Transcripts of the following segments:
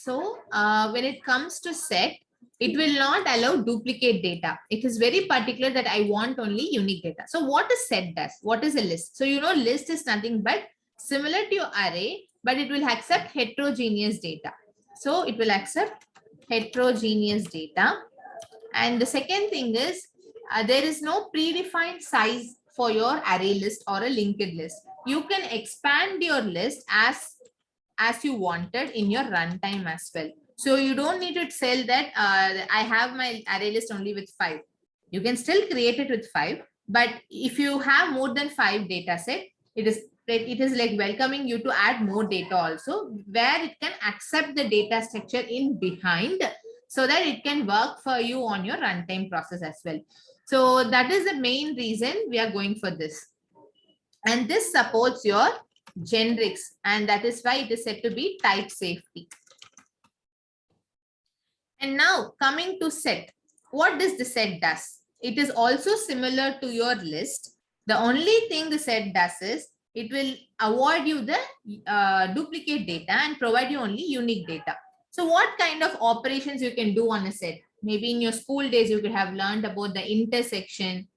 So when it comes to set, it will not allow duplicate data. It is very particular that I want only unique data. So what a set does? What is a list? So you know, list is nothing but similar to your array, but it will accept heterogeneous data. So it will accept heterogeneous data. And the second thing is there is no predefined size for your array list or a linked list. You can expand your list as you wanted in your runtime as well. So you don't need to tell that I have my array list only with 5. You can still create it with 5, but if you have more than 5 data set, it is like welcoming you to add more data also, where it can accept the data structure in behind, so that it can work for you on your runtime process as well. So that is the main reason we are going for this. And this supports your generics, and that is why it is said to be type safety. And now coming to set, what does the set does? It is also similar to your list. The only thing the set does is it will avoid you the duplicate data and provide you only unique data. So what kind of operations you can do on a set? Maybe in your school days, you could have learned about the intersection,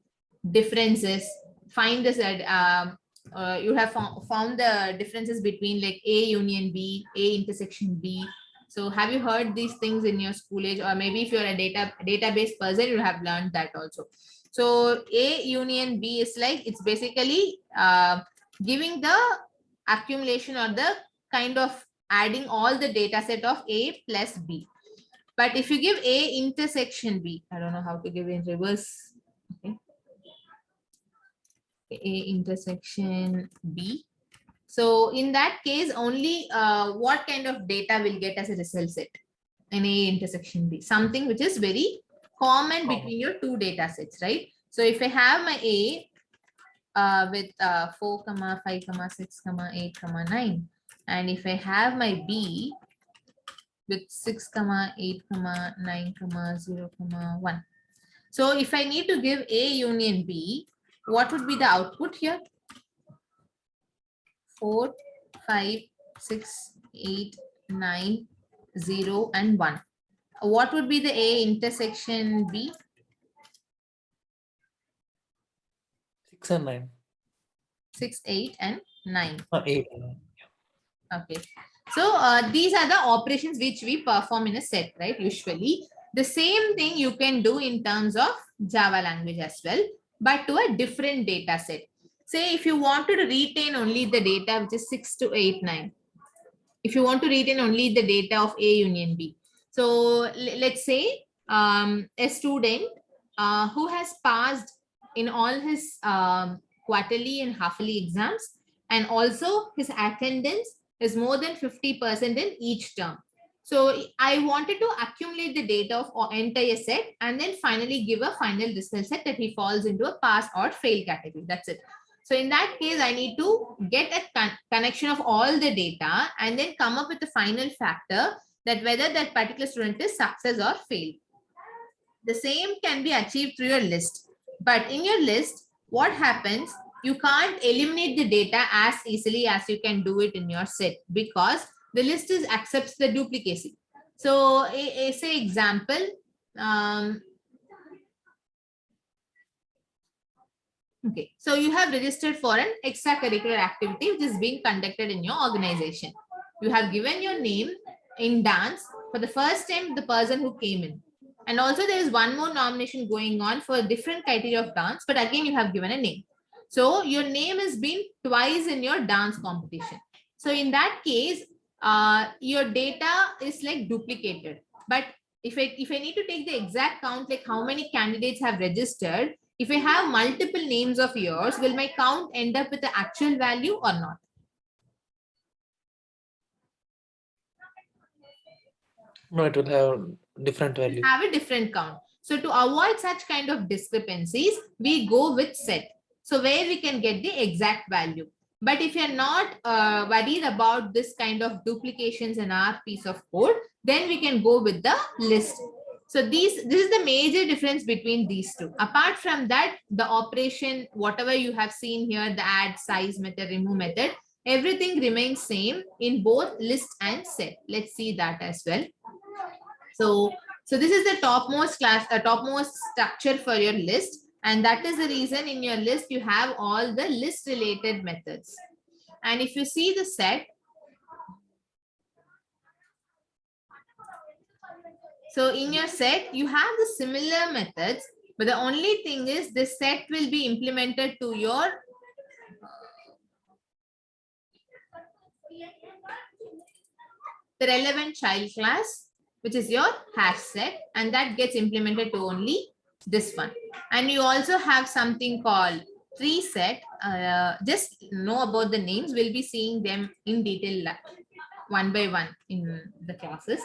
differences, find the set. You have found the differences between like A union B, A intersection B. So have you heard these things in your school age, or maybe if you're a database person, you have learned that also. So A union B is like, it's basically giving the accumulation or the kind of adding all the data set of A plus B. But if you give A intersection B, I don't know how to give it in reverse. Okay. A intersection B. So in that case, only what kind of data will get as a result set in A intersection B? Something which is very common between your two data sets, right? So if I have my A with 4, 5, 6, 8, 9, and if I have my B with 6, 8, 9, 0, 1. So if I need to give A union B, what would be the output here? 4, 5, 6, 8, 9, 0, and 1. What would be the A intersection B? 6 and 9. 6, 8, and 9. 8. Okay. So these are the operations which we perform in a set, right? Usually the same thing you can do in terms of Java language as well, but to a different data set. Say if you wanted to retain only the data which is 6 to 8, 9. If you want to retain only the data of A union B. So let's say a student who has passed in all his quarterly and halfly exams, and also his attendance is more than 50% in each term. So I wanted to accumulate the data of entire set and then finally give a final result set that he falls into a pass or fail category. That's it. So in that case, I need to get a connection of all the data and then come up with the final factor that whether that particular student is success or fail. The same can be achieved through your list. But in your list, what happens? You can't eliminate the data as easily as you can do it in your set, because the list accepts the duplicacy. So say example, okay, so you have registered for an extracurricular activity which is being conducted in your organization. You have given your name in dance for the first time, the person who came in. And also there is one more nomination going on for a different criteria of dance, but again you have given a name. So your name has been twice in your dance competition. So in that case, your data is like duplicated. But if I need to take the exact count, like how many candidates have registered, if I have multiple names of yours, will my count end up with the actual value or not? No, it will have different value. Have a different count. So to avoid such kind of discrepancies, we go with set. So where we can get the exact value. But if you're not worried about this kind of duplications in our piece of code, then we can go with the list. So this is the major difference between these two. Apart from that, the operation, whatever you have seen here, the add, size method, remove method, everything remains same in both list and set. Let's see that as well. So this is the topmost class, topmost structure for your list. And that is the reason in your list, you have all the list related methods. And if you see the set, so in your set, you have the similar methods, but the only thing is this set will be implemented to your the relevant child class, which is your hash set, and that gets implemented to only this one. And you also have something called tree set. Just know about the names. We'll be seeing them in detail one by one in the classes.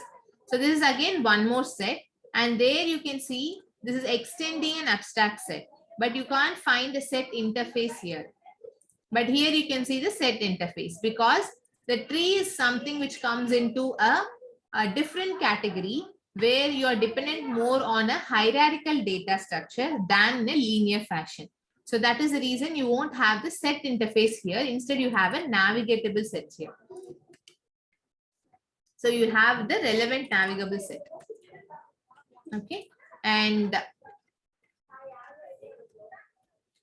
So this is again one more set, and there you can see this is extending an abstract set, but you can't find the set interface here. But here you can see the set interface, because the tree is something which comes into a different category where you are dependent more on a hierarchical data structure than in a linear fashion. So that is the reason you won't have the set interface here. Instead, you have a navigatable set here. So you have the relevant navigable set. Okay. And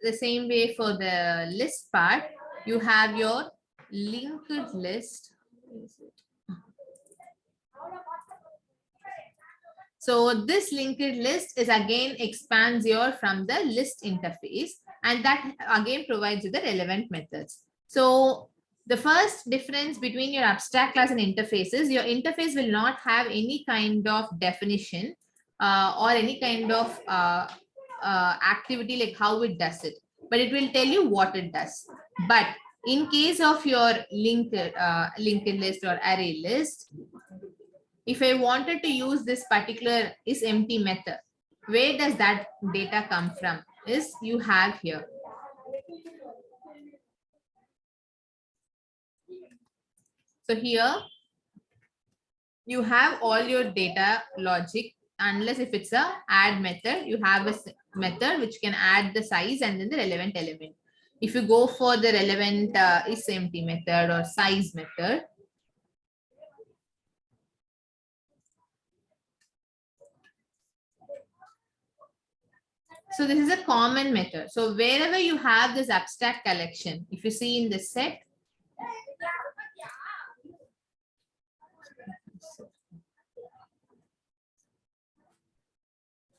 the same way for the list part, you have your linked list. So this linked list is again expands your from the list interface, and that again provides you the relevant methods. So the first difference between your abstract class and interfaces, your interface will not have any kind of definition or any kind of activity like how it does it, but it will tell you what it does. But in case of your linked list or array list, if I wanted to use this particular is empty method, where does that data come from? Is you have here. So here you have all your data logic, unless if it's a add method, you have a method which can add the size and then the relevant element. If you go for the relevant is empty method or size method, so this is a common method. So wherever you have this abstract collection, if you see in the set,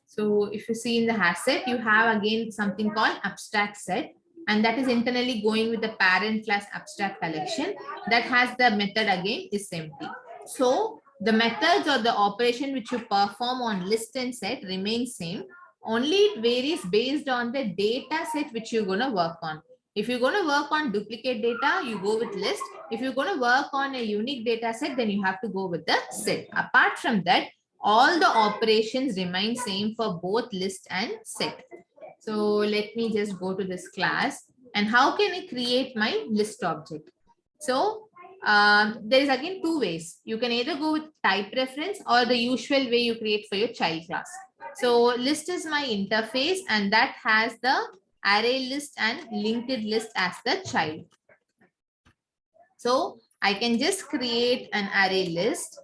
so if you see in the hash set, you have again something called abstract set, and that is internally going with the parent class abstract collection that has the method again is empty. So the methods or the operation which you perform on list and set remains same. Only it varies based on the data set which you're going to work on. If you're going to work on duplicate data, you go with list. If you're going to work on a unique data set, then you have to go with the set. Apart from that, all the operations remain same for both list and set. So let me just go to this class. And how can I create my list object? So there is again two ways. You can either go with type reference or the usual way you create for your child class. So list is my interface, and that has the array list and linked list as the child. So I can just create an array list.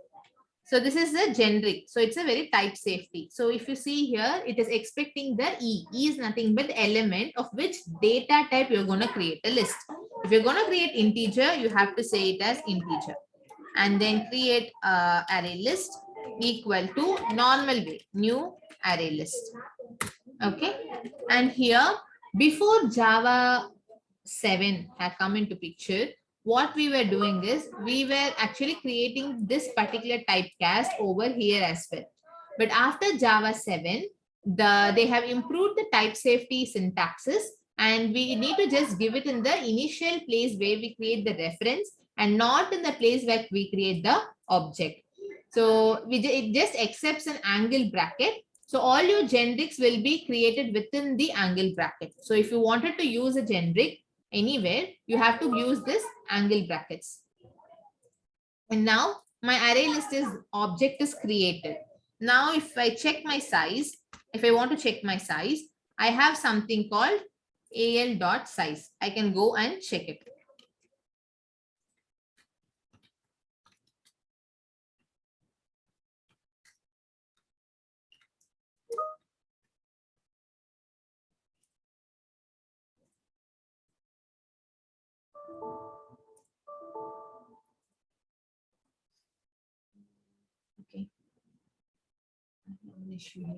So this is the generic. So it's a very type safety. So if you see here, it is expecting the E. E is nothing but the element of which data type you're going to create a list. If you're going to create integer, you have to say it as integer. And then create array list equal to normal way, new array list. Okay. And here, before Java 7 had come into picture, what we were doing is we were actually creating this particular typecast over here as well. But after Java 7, they have improved the type safety syntaxes, and we need to just give it in the initial place where we create the reference and not in the place where we create the object. So it just accepts an angle bracket. So all your generics will be created within the angle bracket. So if you wanted to use a generic anywhere, you have to use this angle brackets. And now my array list is object is created. Now if I check my size, if I want to check my size, I have something called al.size. I can go and check it. issue here.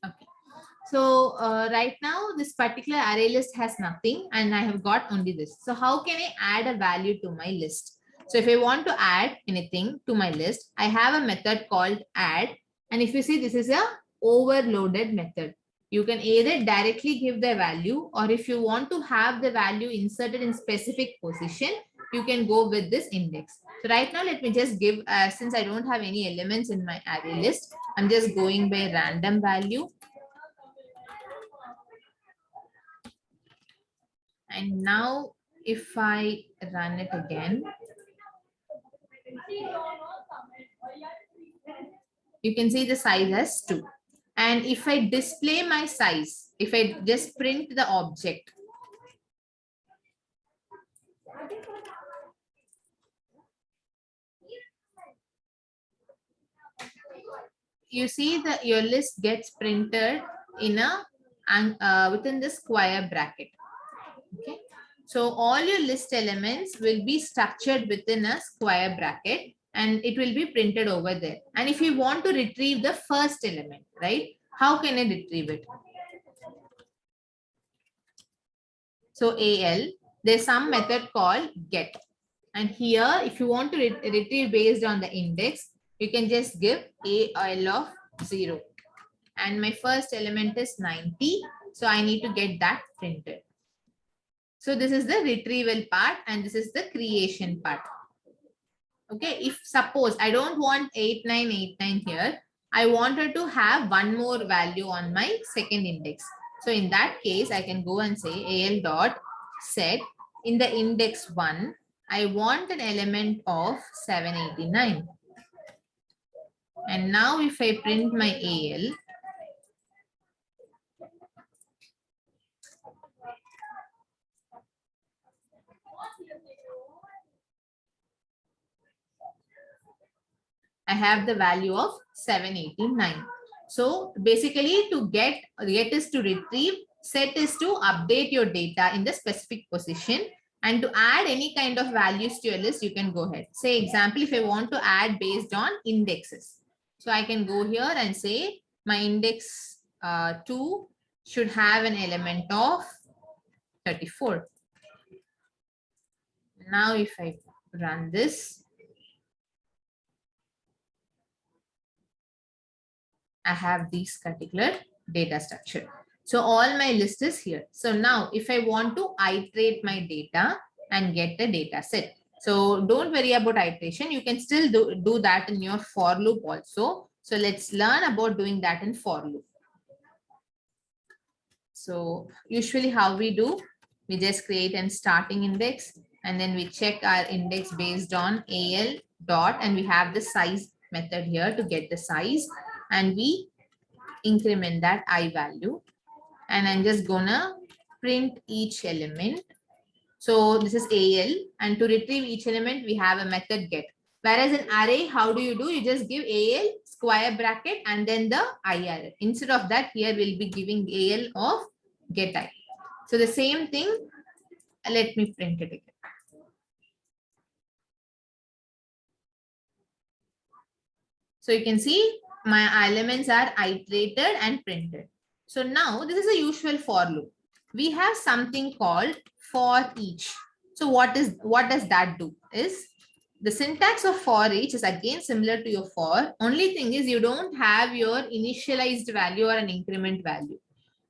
Okay. So right now this particular array list has nothing and I have got only this. So how can I add a value to my list? So if I want to add anything to my list, I have a method called add. And if you see, this is a overloaded method. You can either directly give the value, or if you want to have the value inserted in specific position, you can go with this index. So right now, let me just give, since I don't have any elements in my array list, I'm just going by random value. And now if I run it again, you can see the size as 2. And if I display my size, if I just print the object, you see that your list gets printed in a within the square bracket. Okay, so all your list elements will be structured within a square bracket and it will be printed over there. And if you want to retrieve the first element, right, how can I retrieve it? So AL, there's some method called get. And here, if you want to retrieve based on the index, you can just give AL of 0. And my first element is 90. So I need to get that printed. So this is the retrieval part and this is the creation part. Okay, if suppose I don't want 8989 here, I wanted to have one more value on my second index. So in that case, I can go and say AL dot set in the index 1, I want an element of 789. And now if I print my AL, I have the value of 789. So basically to get is to retrieve, set is to update your data in the specific position, and to add any kind of values to your list, you can go ahead. Say example, if I want to add based on indexes. So I can go here and say my index 2 should have an element of 34. Now if I run this, I have this particular data structure. So all my list is here. So now if I want to iterate my data and get the data set. So don't worry about iteration. You can still do that in your for loop also. So let's learn about doing that in for loop. So usually how we do, we just create a starting index and then we check our index based on AL dot, and we have the size method here to get the size, and we increment that I value, and I'm just gonna print each element. So this is AL, and to retrieve each element, we have a method get. Whereas in array, how do? You just give AL square bracket and then the IR. Instead of that, here we'll be giving AL of get I. So the same thing, let me print it again. So you can see my elements are iterated and printed. So now this is a usual for loop. We have something called for each. So what does that do? Is the syntax of for each is again similar to your for. Only thing is you don't have your initialized value or an increment value.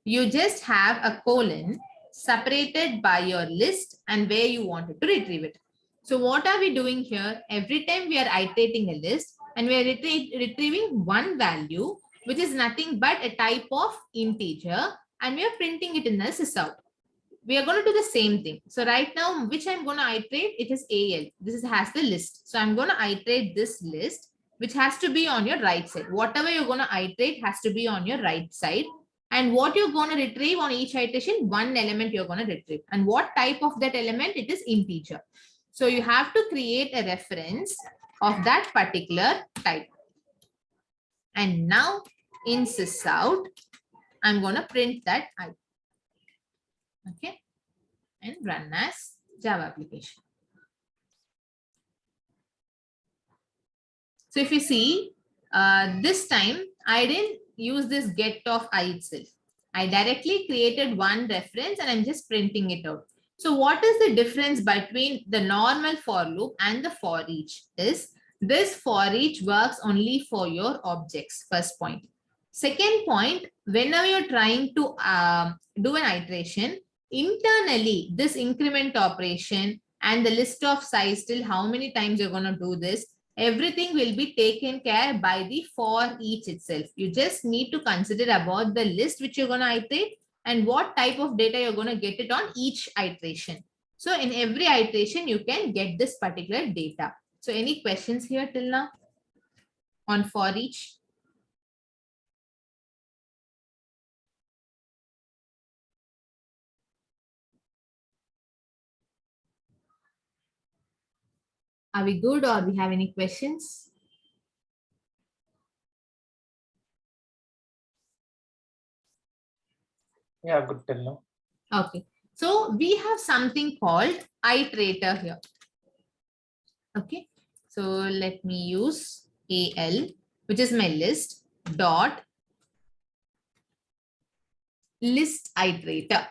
You just have a colon separated by your list and where you wanted to retrieve it. So what are we doing here? Every time we are iterating a list and we are retrieving one value, which is nothing but a type of integer, and we are printing it in the sysout. we are going to do the same thing. So right now, which I'm going to iterate, it is AL. Has the list. So I'm going to iterate this list, which has to be on your right side. Whatever you're going to iterate has to be on your right side. And what you're going to retrieve on each iteration, one element you're going to retrieve. And what type of that element? It is integer. So you have to create a reference of that particular type. And now in sysout, I'm going to print that I. Okay. And run as Java application. So if you see, this time I didn't use this get of I itself. I directly created one reference and I'm just printing it out. So what is the difference between the normal for loop and the for each is this for each works only for your objects, first point. Second point, whenever you're trying to do an iteration, internally this increment operation and the list of size till how many times you're going to do this, everything will be taken care by the for each itself. You just need to consider about the list which you're going to iterate and what type of data you're going to get it on each iteration. So in every iteration, you can get this particular data. So any questions here till now on for each? Are we good or we have any questions? Yeah, good till now. Okay. So we have something called iterator here. Okay. So let me use AL, which is my list, dot list iterator.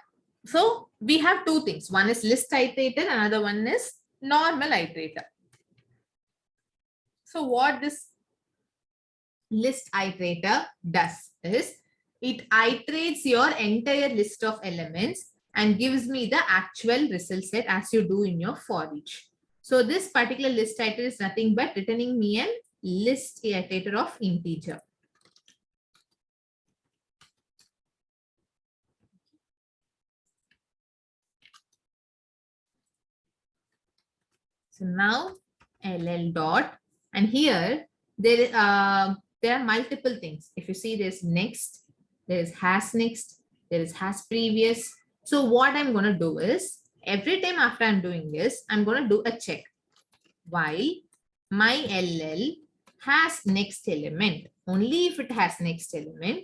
So we have two things. One is list iterator, another one is normal iterator. So what this list iterator does is it iterates your entire list of elements and gives me the actual result set as you do in your for each. So this particular list iterator is nothing but returning me a list iterator of integer. So now LL dot, and here there are multiple things. If you see, there's next, there is has next, there is has previous. So what I'm going to do is every time after I'm doing this, I'm going to do a check while my LL has next element. Only if it has next element,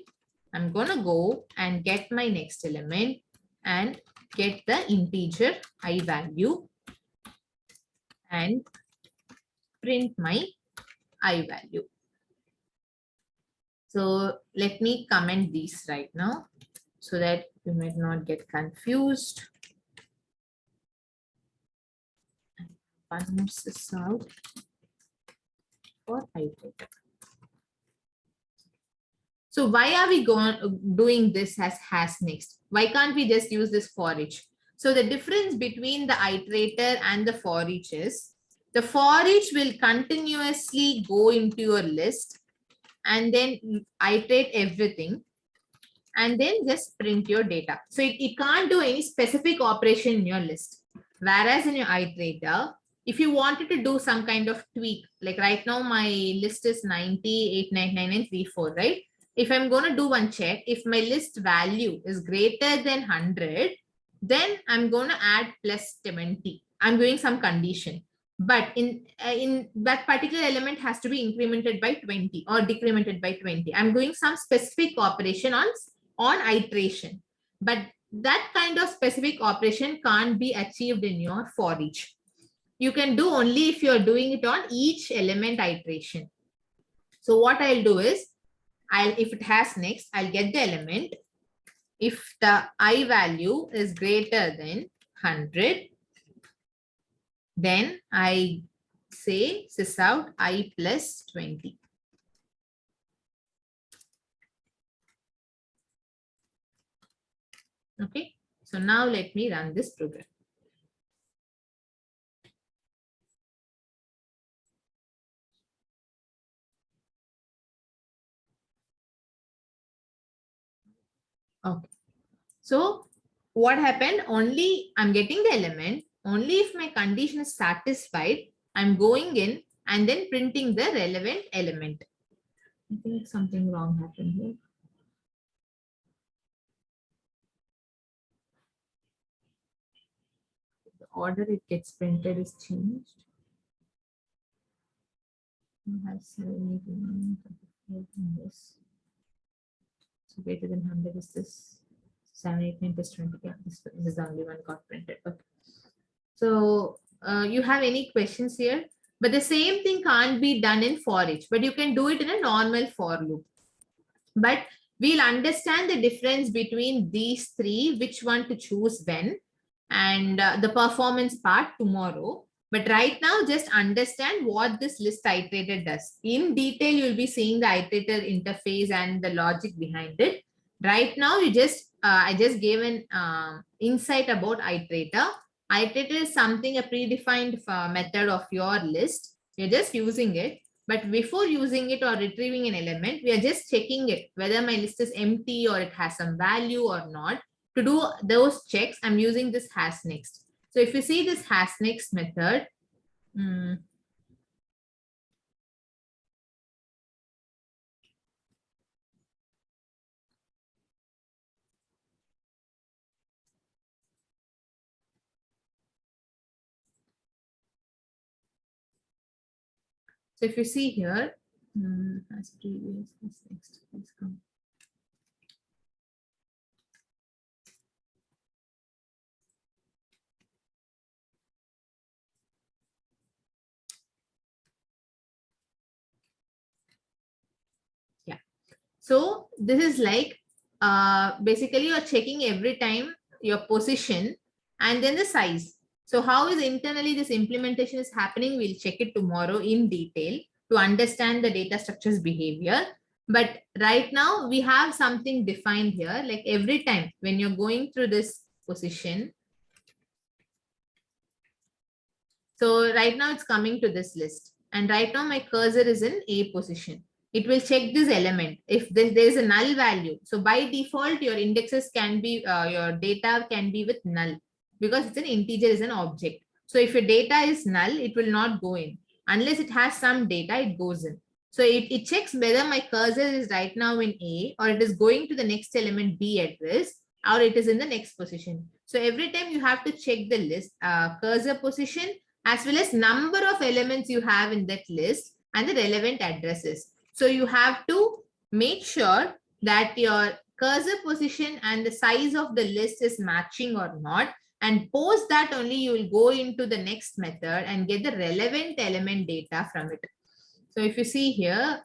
I'm going to go and get my next element and get the integer I value and print my I value. So let me comment these right now so that you might not get confused. One more sysout for iterator. So why are we doing this as has next? Why can't we just use this for each? So the difference between the iterator and the for each is the for each will continuously go into your list and then iterate everything and then just print your data. So it can't do any specific operation in your list. Whereas in your iterator, if you wanted to do some kind of tweak, like right now my list is 90, 899, and 34, right? If I'm going to do one check, if my list value is greater than 100, then I'm going to add plus 70. I'm doing some condition. But in that particular element has to be incremented by 20 or decremented by 20. I'm doing some specific operation on iteration. But that kind of specific operation can't be achieved in your for each. You can do only if you're doing it on each element iteration. So what I'll do is, if it has next, I'll get the element. If the I value is greater than 100, then I say sysout I plus 20. Okay, so now let me run this program. Okay, so what happened? Only I'm getting the element, only if my condition is satisfied, I'm going in and then printing the relevant element. I think something wrong happened here. The order it gets printed is changed. Have 789 this. So greater than 100 is this. 789 plus 20. Yeah, this is the only one got printed. Okay. So you have any questions here? But the same thing can't be done in for each, but you can do it in a normal for loop. But we'll understand the difference between these three, which one to choose when, and the performance part tomorrow. But right now, just understand what this list iterator does. In detail, you'll be seeing the iterator interface and the logic behind it. Right now, I just gave an insight about iterator. Iterator is something, a predefined method of your list. You're just using it. But before using it or retrieving an element, we are just checking it, whether my list is empty or it has some value or not. To do those checks, I'm using this has next. So if you see this has next method, so if you see here, as previous, as next, please come. Yeah. So this is like, basically you're checking every time your position and then the size. So how is internally this implementation is happening? We'll check it tomorrow in detail to understand the data structure's behavior. But right now we have something defined here, like every time when you're going through this position. So right now it's coming to this list. And right now my cursor is in A position. It will check this element if there is a null value. So by default, your indexes can be, your data can be with null because it's an integer, is an object. So if your data is null, it will not go in. Unless it has some data, it goes in. So it checks whether my cursor is right now in A or it is going to the next element B address or it is in the next position. So every time you have to check the list, cursor position as well as number of elements you have in that list and the relevant addresses. So you have to make sure that your cursor position and the size of the list is matching or not. And post that only you will go into the next method and get the relevant element data from it. So if you see here,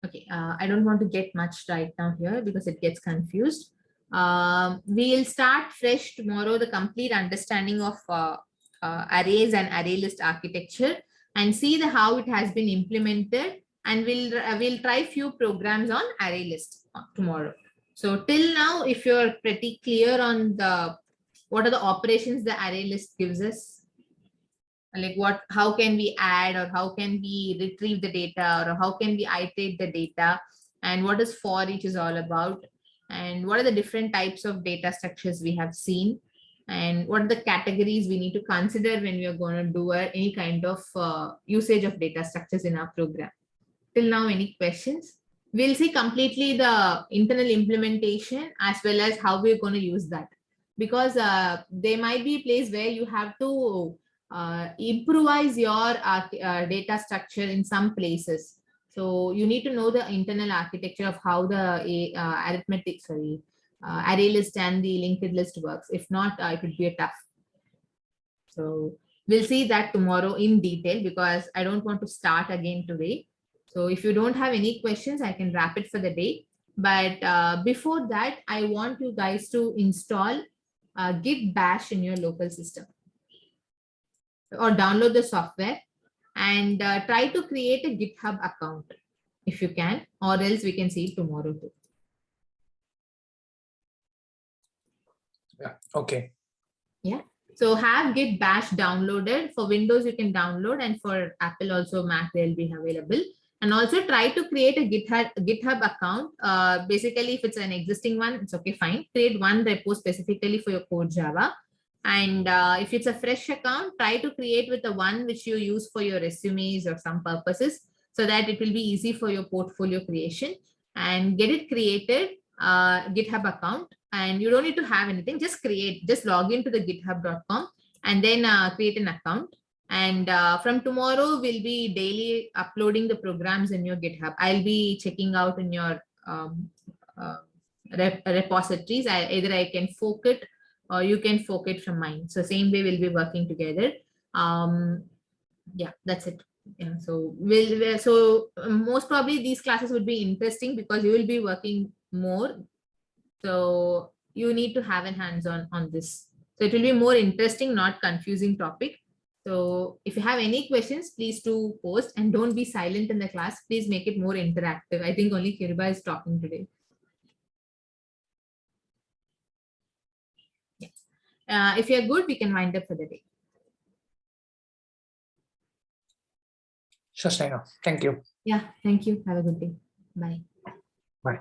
okay, I don't want to get much right now here because it gets confused. We'll start fresh tomorrow, the complete understanding of arrays and array list architecture and see the how it has been implemented. And we'll try few programs on array list tomorrow. So till now, if you're pretty clear on the what are the operations the array list gives us, like how can we add or how can we retrieve the data or how can we iterate the data, and what is for each is all about, and what are the different types of data structures we have seen, and what are the categories we need to consider when we are going to do any kind of usage of data structures in our program. Till now, any questions? We'll see completely the internal implementation as well as how we're going to use that, because there might be a place where you have to improvise your data structure in some places. So you need to know the internal architecture of how the array list and the linked list works. If not, it would be a tough. So we'll see that tomorrow in detail because I don't want to start again today. So if you don't have any questions, I can wrap it for the day. But before that, I want you guys to install Git Bash in your local system or download the software and try to create a GitHub account if you can, or else we can see it tomorrow too. Yeah. Okay. So have Git Bash downloaded. For Windows, you can download, and for Apple also Mac, they'll be available. And also try to create a GitHub account. Basically, if it's an existing one, it's okay, fine. Create one repo specifically for your core Java. And if it's a fresh account, try to create with the one which you use for your resumes or some purposes, so that it will be easy for your portfolio creation. And get it created, GitHub account. And you don't need to have anything, just log into the github.com and then create an account. And from tomorrow, we'll be daily uploading the programs in your GitHub. I'll be checking out in your repositories. Either I can fork it or you can fork it from mine. So same way we'll be working together. Yeah, that's it. Yeah, so most probably these classes would be interesting because you will be working more. So you need to have a hands-on on this. So it will be more interesting, not confusing topic. So if you have any questions, please do post, and don't be silent in the class. Please make it more interactive. I think only Kirba is talking today. Yeah. If you're good, we can wind up for the day. Sure, Sneha. Thank you. Yeah, thank you. Have a good day. Bye. Bye.